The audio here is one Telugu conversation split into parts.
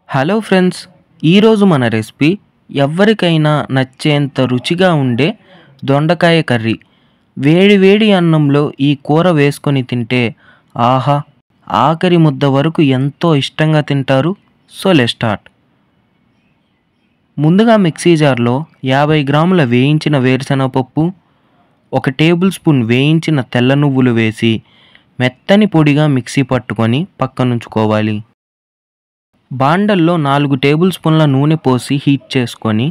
హలో ఫ్రెండ్స్, ఈరోజు మన రెసిపీ ఎవరికైనా నచ్చేంత రుచిగా ఉండే దొండకాయ కర్రీ. వేడి వేడి అన్నంలో ఈ కూర వేసుకొని తింటే ఆహా, ఆఖరి ముద్ద వరకు ఎంతో ఇష్టంగా తింటారు. So let's start. ముందుగా మిక్సీ జార్లో 50 గ్రాముల వేయించిన వేరుశనగపప్పు, 1 టేబుల్ స్పూన్ వేయించిన తెల్ల నువ్వులు వేసి మెత్తని పొడిగా మిక్సీ పట్టుకొని పక్కనుంచుకోవాలి. బాండల్లో 4 టేబుల్ స్పూన్ల నూనె పోసి హీట్ చేసుకొని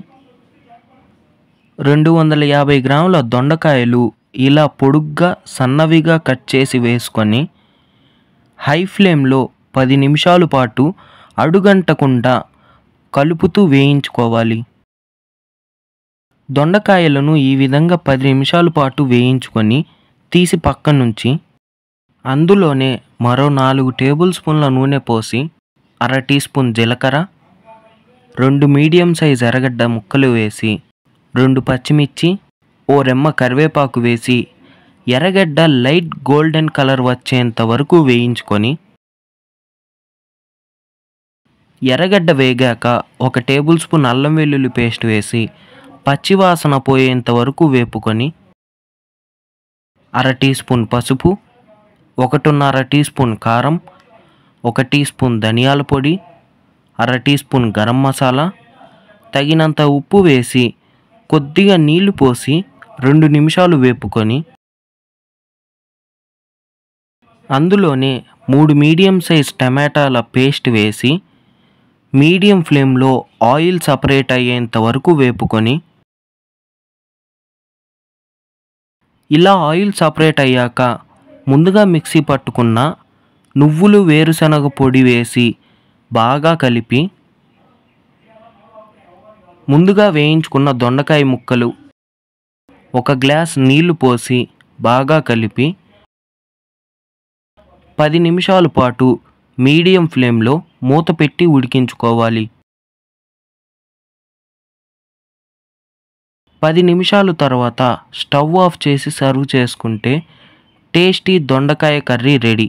250 గ్రాముల దొండకాయలు ఇలా పొడుగ్గా సన్నవిగా కట్ చేసి వేసుకొని హై ఫ్లేమ్లో 10 నిమిషాల పాటు అడుగంటకుండా కలుపుతూ వేయించుకోవాలి. దొండకాయలను ఈ విధంగా 10 నిమిషాల పాటు వేయించుకొని తీసి పక్కనుంచి అందులోనే మరో 4 టేబుల్ స్పూన్ల నూనె పోసి 1/2 టీ స్పూన్ జీలకర్ర, 2 మీడియం సైజ్ ఎర్రగడ్డ ముక్కలు వేసి 2 పచ్చిమిర్చి, ఓ రెమ్మ కరివేపాకు వేసి ఎర్రగడ్డ లైట్ గోల్డెన్ కలర్ వచ్చేంత వరకు వేయించుకొని ఎర్రగడ్డ వేగాక 1 టేబుల్ స్పూన్ అల్లం వెల్లుల్లి పేస్ట్ వేసి పచ్చివాసన పోయేంత వరకు వేపుకొని 1/2 టీ స్పూన్ పసుపు, 1.5 టీ స్పూన్ కారం, 1 టీ స్పూన్ ధనియాల పొడి, 1/2 టీ స్పూన్ గరం మసాలా, తగినంత ఉప్పు వేసి కొద్దిగా నీళ్లు పోసి 2 నిమిషాలు వేపుకొని అందులోనే 3 మీడియం సైజ్ టమాటాల పేస్ట్ వేసి మీడియం ఫ్లేమ్లో ఆయిల్ సపరేట్ అయ్యేంత వరకు వేపుకొని ఇలా ఆయిల్ సపరేట్ అయ్యాక ముందుగా మిక్సీ పట్టుకున్న నువ్వులు వేరుశనగ పొడి వేసి బాగా కలిపి ముందుగా వేయించుకున్న దొండకాయ ముక్కలు 1 గ్లాస్ నీళ్లు పోసి బాగా కలిపి 10 నిమిషాల పాటు మీడియం ఫ్లేమ్లో మూత పెట్టి ఉడికించుకోవాలి. 10 నిమిషాల తర్వాత స్టవ్ ఆఫ్ చేసి సర్వ్ చేసుకుంటే టేస్టీ దొండకాయ కర్రీ రెడీ.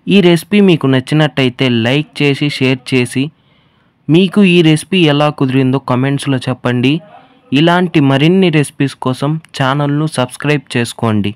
ఈ రెసిపీ మీకు నచ్చినట్టయితే లైక్ చేసి షేర్ చేసి మీకు ఈ రెసిపీ ఎలా కుదిరిందో కామెంట్స్లో చెప్పండి. ఇలాంటి మరిన్ని రెసిపీస్ కోసం ఛానల్ను సబ్స్క్రైబ్ చేసుకోండి.